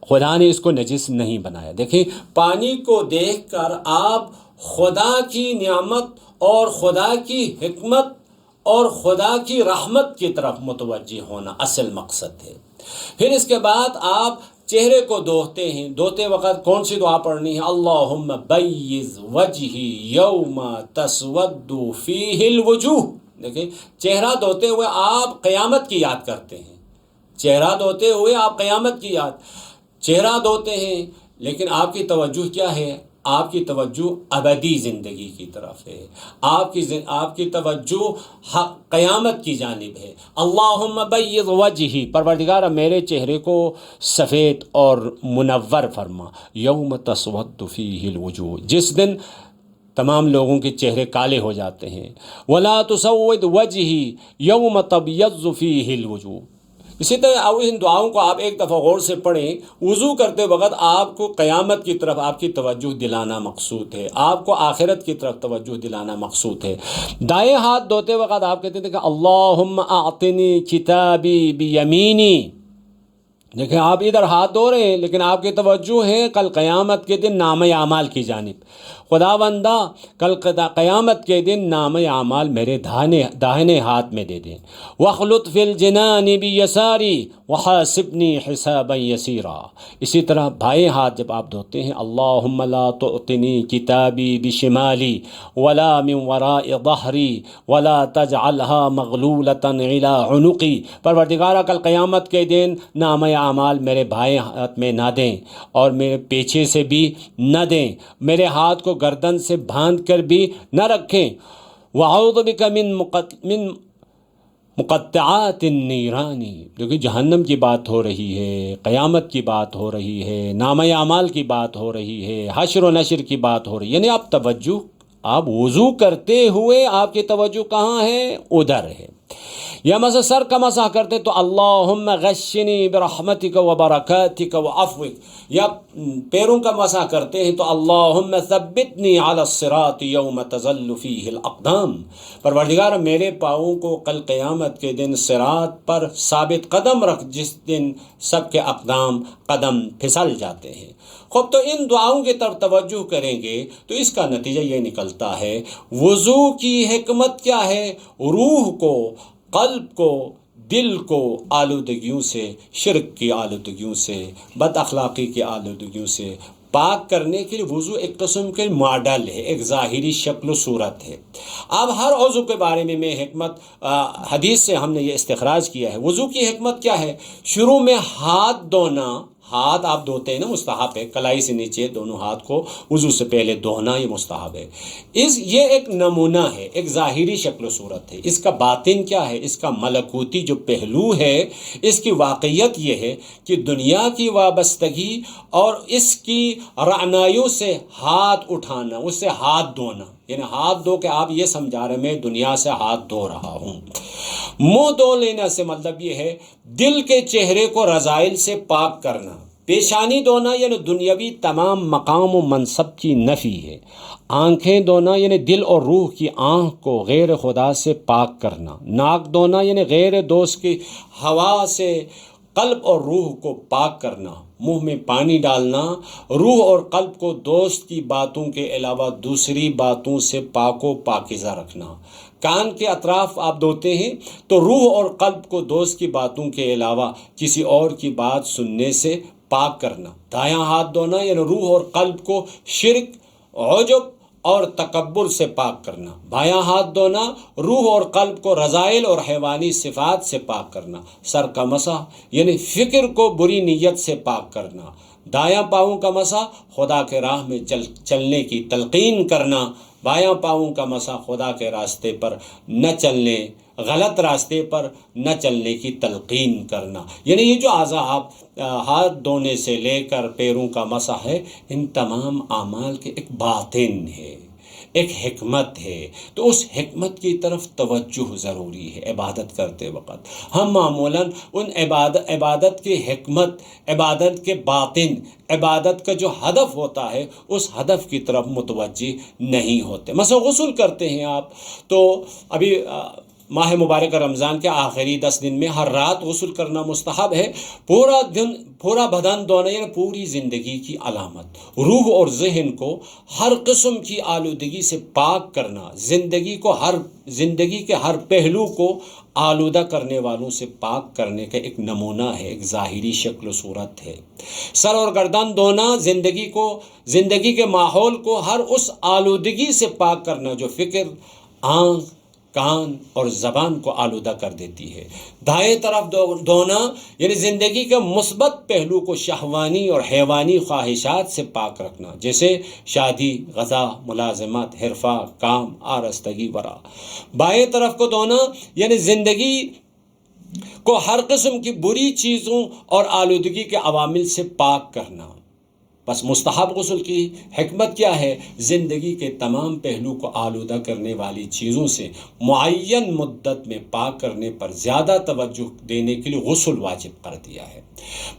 [SPEAKER 1] خدا نے اس کو نجس نہیں بنایا۔ دیکھیں، پانی کو دیکھ کر آپ خدا کی نعمت اور خدا کی حکمت اور خدا کی رحمت کی طرف متوجہ ہونا اصل مقصد ہے۔ پھر اس کے بعد آپ چہرے کو دھوتے ہیں، دھوتے وقت کون سی دعا پڑھنی ہے؟ اللہم بیض وجہی یوم تسود فیہ الوجوہ۔ دیکھیں، چہرہ دھوتے ہوئے آپ قیامت کی یاد کرتے ہیں، چہرہ دھوتے ہوئے آپ قیامت کی یاد، چہرہ دھوتے ہیں، لیکن آپ کی توجہ کیا ہے؟ آپ کی توجہ ابدی زندگی کی طرف ہے، آپ کی توجہ قیامت کی جانب ہے۔ اللہم بیض وجہی، پروردگار میرے چہرے کو سفید اور منور فرما، یوم تسود فیہ الوجوہ، جس دن تمام لوگوں کے چہرے کالے ہو جاتے ہیں، ولا تسود وجہی یوم تبیض فیہ الوجوہ۔ اسی طرح ان دعاؤں کو آپ ایک دفعہ غور سے پڑھیں۔ وضو کرتے وقت آپ کو قیامت کی طرف آپ کی توجہ دلانا مقصود ہے، آپ کو آخرت کی طرف توجہ دلانا مقصود ہے۔ دائیں ہاتھ دھوتے وقت آپ کہتے تھے کہ اللہم اعطنی کتابی بیمینی، دیکھیں آپ ادھر ہاتھ دھو رہے ہیں لیکن آپ کی توجہ ہے کل قیامت کے دن نامہ اعمال کی جانب۔ خداوندہ کل قیامت کے دن نامہ اعمال میرے داہنے ہاتھ میں دے دیں۔ وَاخْلُطْ فِي الْجِنَانِ بِيَسَارِي وَحَاسِبْنِي حِسَابًا يَسِيرًا۔ اسی طرح بائیں ہاتھ جب آپ دھوتے ہیں، اللہم لا تؤتنی کتابی بشمالی ولا من وراء ظہری ولا تجعلها مغلولة إلى عنقی، پروردگارہ کل قیامت کے دن نامہ اعمال میرے بائیں ہاتھ میں نہ دیں اور میرے پیچھے سے بھی نہ دیں، میرے ہاتھ کو گردن سے باندھ کر بھی نہ رکھیں۔ وَأَعُوذُ بِكَ من مقطعات النیران، کیونکہ جہنم کی بات ہو رہی ہے، قیامت کی بات ہو رہی ہے، نامہ اعمال کی بات ہو رہی ہے، حشر و نشر کی بات ہو رہی ہے، یعنی آپ وضو کرتے ہوئے آپ کی توجہ کہاں ہے؟ ادھر ہے۔ یا مثلا سر کا مسح کرتے تو اللہم غشنی برحمتک و برکاتک و عفوک، یا پیروں کا مسح کرتے ہیں تو اللہم ثبتنی علی الصراط یوم تزل فیہ الاقدام، پروردگار میرے پاؤں کو کل قیامت کے دن صراط پر ثابت قدم رکھ جس دن سب کے اقدام قدم پھسل جاتے ہیں۔ خوب تو ان دعاؤں کی طرف توجہ کریں گے تو اس کا نتیجہ یہ نکلتا ہے، وضو کی حکمت کیا ہے؟ روح کو، قلب کو، دل کو آلودگیوں سے، شرک کی آلودگیوں سے، بد اخلاقی کی آلودگیوں سے پاک کرنے کے لیے وضو ایک قسم کے ماڈل ہے، ایک ظاہری شکل و صورت ہے۔ اب ہر عضو کے بارے میں حکمت حدیث سے ہم نے یہ استخراج کیا ہے۔ وضو کی حکمت کیا ہے؟ شروع میں ہاتھ دھونا، ہاتھ آپ دھوتے ہیں نا، مستحب ہے، کلائی سے نیچے دونوں ہاتھ کو وضو سے پہلے دھونا، یہ مستحب ہے۔ یہ ایک نمونہ ہے، ایک ظاہری شکل و صورت ہے۔ اس کا باطن کیا ہے؟ اس کا ملکوتی جو پہلو ہے، اس کی واقعیت یہ ہے کہ دنیا کی وابستگی اور اس کی رعنائیوں سے ہاتھ اٹھانا، اس سے ہاتھ دھونا، یعنی ہاتھ دھو کے آپ یہ سمجھا رہے میں دنیا سے ہاتھ دھو رہا ہوں۔ منہ دھو لینا سے مطلب یہ ہے دل کے چہرے کو رذائل سے پاک کرنا۔ پیشانی دھونا یعنی دنیاوی تمام مقام و منصب کی نفی ہے۔ آنکھیں دھونا یعنی دل اور روح کی آنکھ کو غیر خدا سے پاک کرنا۔ ناک دھونا یعنی غیر دوست کی ہوا سے قلب اور روح کو پاک کرنا۔ منہ میں پانی ڈالنا، روح اور قلب کو دوست کی باتوں کے علاوہ دوسری باتوں سے پاک و پاکیزہ رکھنا۔ کان کے اطراف آپ دھوتے ہیں تو روح اور قلب کو دوست کی باتوں کے علاوہ کسی اور کی بات سننے سے پاک کرنا۔ دایاں ہاتھ دھونا یعنی روح اور قلب کو شرک، عجب اور تکبر سے پاک کرنا۔ بایاں ہاتھ دھونا روح اور قلب کو رذائل اور حیوانی صفات سے پاک کرنا۔ سر کا مسح یعنی فکر کو بری نیت سے پاک کرنا۔ دایاں پاؤں کا مسح خدا کے راہ میں چلنے کی تلقین کرنا۔ بایاں پاؤں کا مسح خدا کے راستے پر نہ چلنے، غلط راستے پر نہ چلنے کی تلقین کرنا۔ یعنی یہ جو اعضاء آپ ہاتھ دھونے سے لے کر پیروں کا مسح ہے، ان تمام اعمال کے ایک باطن ہے، ایک حکمت ہے۔ تو اس حکمت کی طرف توجہ ضروری ہے عبادت کرتے وقت۔ ہم معمولاً ان عبادت کی حکمت، عبادت کے باطن، عبادت کا جو ہدف ہوتا ہے اس ہدف کی طرف متوجہ نہیں ہوتے۔ مثلا غسل کرتے ہیں آپ تو ابھی ماہ مبارک رمضان کے آخری 10 دن میں ہر رات غسل کرنا مستحب ہے۔ پورا بدن دھونا یعنی پوری زندگی کی علامت، روح اور ذہن کو ہر قسم کی آلودگی سے پاک کرنا، زندگی کے ہر پہلو کو آلودہ کرنے والوں سے پاک کرنے کا ایک نمونہ ہے، ایک ظاہری شکل و صورت ہے۔ سر اور گردن دھونا زندگی کے ماحول کو ہر اس آلودگی سے پاک کرنا جو فکر، آنکھ، کان اور زبان کو آلودہ کر دیتی ہے۔ دائیں طرف دھونا یعنی زندگی کے مثبت پہلو کو شہوانی اور حیوانی خواہشات سے پاک رکھنا، جیسے شادی، غذا، ملازمت، حرفہ، کام، آرستگی وغیرہ۔ بائیں طرف کو دھونا یعنی زندگی کو ہر قسم کی بری چیزوں اور آلودگی کے عوامل سے پاک کرنا۔ بس مستحب غسل کی حکمت کیا ہے؟ زندگی کے تمام پہلو کو آلودہ کرنے والی چیزوں سے معین مدت میں پاک کرنے پر زیادہ توجہ دینے کے لیے غسل واجب کر دیا ہے۔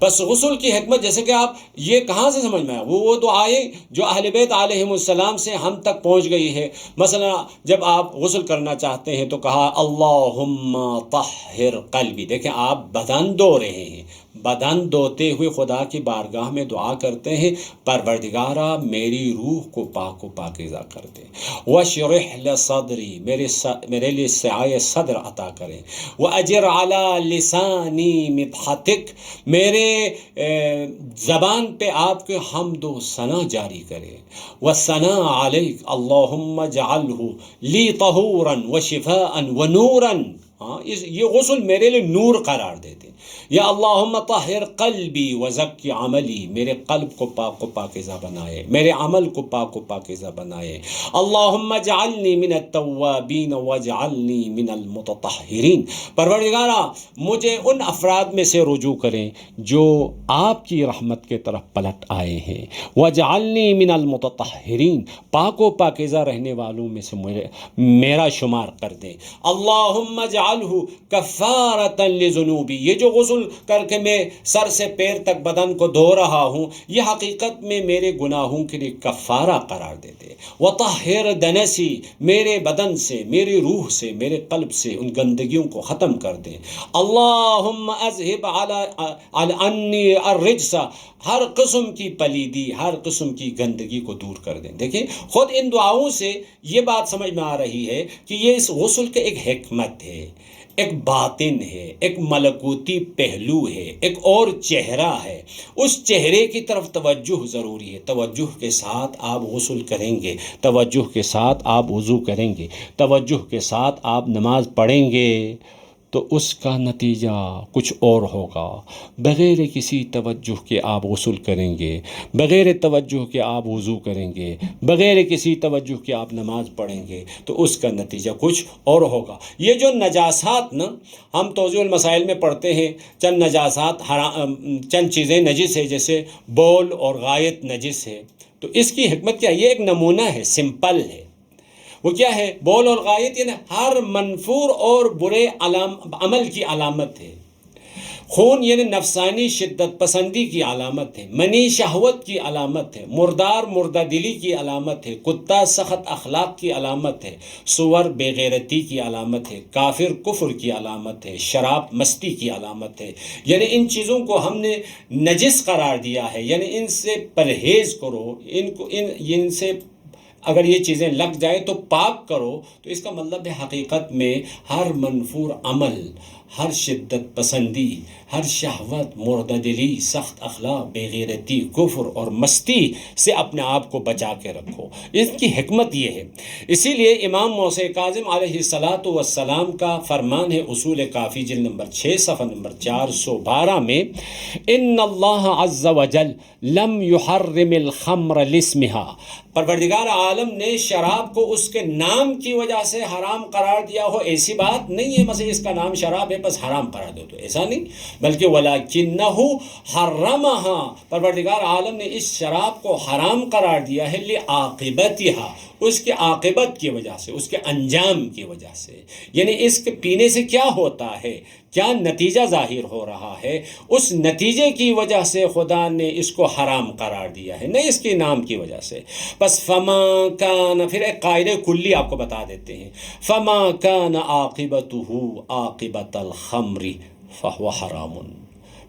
[SPEAKER 1] بس غسل کی حکمت جیسے کہ آپ یہ کہاں سے سمجھ میں آیا؟ وہ دعائیں جو اہل بیت علیہم السلام سے ہم تک پہنچ گئی ہے۔ مثلا جب آپ غسل کرنا چاہتے ہیں تو کہا اللہم طہر قلبی۔ دیکھیں آپ بدن دھو رہے ہیں، بدن دھوتے ہوئے خدا کی بارگاہ میں دعا کرتے ہیں، پروردگارا میری روح کو پاک و پاکیزہ کر دے، واشرح لصدری میرے لیے سعی صدر عطا کریں، واجر علی لسانی مدحتک میرے زبان پہ آپ کے حمد و ثنا جاری کرے، والثناء علیک اللہم اجعلہ لی طہورا وشفاء ونورا۔ یہ غسل میرے لیے نور قرار دیتے۔ یا اللہم طہر قلبی وزکی عملی، میرے قلب کو پاک و پاکیزہ بنائے، میرے عمل کو پاک و پاکیزہ بنائے۔ اللہم اجعلنی من التوابین واجعلنی من المتطہرین، پروردگارا مجھے ان افراد میں سے رجوع کریں جو آپ کی رحمت کے طرف پلٹ آئے ہیں، واجعلنی من المتطہرین، پاک و پاکیزہ رہنے والوں میں سے میرا شمار کر دیں۔ اللہم اجعلہ کفارۃ لذنوبی، یہ جو غسل کر کے میں سر سے پیر تک بدن کو دھو رہا ہوں یہ حقیقت میں میرے گناہوں کے لیے کفارہ قرار دیتے۔ وطہر دنسی، میرے بدن سے، میری روح سے، میرے قلب سے ان گندگیوں کو ختم کر دیں۔ اللہم اذہب عنی الرجس، ہر قسم کی پلیدی، ہر قسم کی گندگی کو دور کر دیں۔ دیکھیں خود ان دعاؤں سے یہ بات سمجھ میں آ رہی ہے کہ یہ اس غسل کے ایک حکمت ہے، ایک باطن ہے، ایک ملکوتی پہلو ہے، ایک اور چہرہ ہے۔ اس چہرے کی طرف توجہ ضروری ہے۔ توجہ کے ساتھ آپ غسل کریں گے، توجہ کے ساتھ آپ وضو کریں گے، توجہ کے ساتھ آپ نماز پڑھیں گے تو اس کا نتیجہ کچھ اور ہوگا۔ بغیر کسی توجہ کے آپ غسل کریں گے، بغیر توجہ کے آپ وضو کریں گے، بغیر کسی توجہ کے آپ نماز پڑھیں گے تو اس کا نتیجہ کچھ اور ہوگا۔ یہ جو نجاسات نا ہم توضیح المسائل میں پڑھتے ہیں، چند نجاسات چند چیزیں نجس ہے، جیسے بول اور غائط نجس ہے، تو اس کی حکمت کیا ہے؟ یہ ایک نمونہ ہے، سمپل ہے۔ وہ کیا ہے؟ بول اور غائط یعنی ہر منفور اور برے عمل کی علامت ہے۔ خون یعنی نفسانی شدت پسندی کی علامت ہے، منی شہوت کی علامت ہے، مردار مردہ دلی کی علامت ہے، کتا سخت اخلاق کی علامت ہے، سور بے غیرتی کی علامت ہے، کافر کفر کی علامت ہے، شراب مستی کی علامت ہے۔ یعنی ان چیزوں کو ہم نے نجس قرار دیا ہے، یعنی ان سے پرہیز کرو، ان سے اگر یہ چیزیں لگ جائے تو پاک کرو، تو اس کا مطلب ہے حقیقت میں ہر منفور عمل، ہر شدت پسندی، ہر شہوت، مردہ دلی، سخت اخلاق، بے غیرتی، کفر اور مستی سے اپنے آپ کو بچا کے رکھو۔ اس کی حکمت یہ ہے۔ اسی لیے امام موسیٰ کاظم علیہ السلام کا فرمان ہے، اصول کافی جلد نمبر 6 صفحہ نمبر 412 میں، ان اللہ عز وجل لم یحرم الخمر لاسمہا، پروردگار عالم نے شراب کو اس کے نام کی وجہ سے حرام قرار دیا ہو، ایسی بات نہیں ہے مثلا اس کا نام شراب ہے بس حرام قرار دو، تو ایسا نہیں، بلکہ وَلَكِنَّهُ حَرَّمَهَا، پروردگار عالم نے اس شراب کو حرام قرار دیا ہے لِعَاقِبَتِهَا، اس کے عاقبت کی وجہ سے، اس کے انجام کی وجہ سے، یعنی اس کے پینے سے کیا ہوتا ہے، کیا نتیجہ ظاہر ہو رہا ہے، اس نتیجے کی وجہ سے خدا نے اس کو حرام قرار دیا ہے، نہیں اس کے نام کی وجہ سے۔ بس فما کان، پھر ایک قاعدہ کلی آپ کو بتا دیتے ہیں، فما کان عاقبتہ عاقبت الخمر فہو حرام۔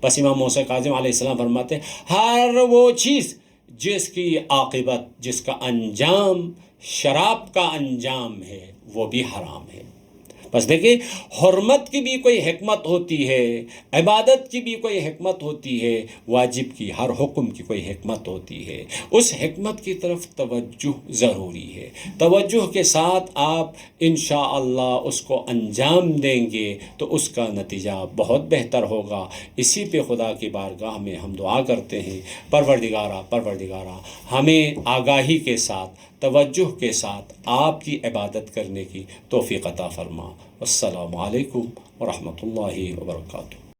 [SPEAKER 1] بس امام موسیٰ کاظم علیہ السلام فرماتے ہیں ہر وہ چیز جس کی عاقبت، جس کا انجام شراب کا انجام ہے، وہ بھی حرام ہے۔ بس دیکھیں حرمت کی بھی کوئی حکمت ہوتی ہے، عبادت کی بھی کوئی حکمت ہوتی ہے، واجب کی ہر حکم کی کوئی حکمت ہوتی ہے۔ اس حکمت کی طرف توجہ ضروری ہے، توجہ کے ساتھ آپ انشاءاللہ اس کو انجام دیں گے تو اس کا نتیجہ بہت بہتر ہوگا۔ اسی پہ خدا کی بارگاہ میں ہم دعا کرتے ہیں، پروردگارہ ہمیں آگاہی کے ساتھ، توجہ کے ساتھ آپ کی عبادت کرنے کی توفیق عطا فرما۔ السلام علیکم ورحمۃ اللہ وبرکاتہ۔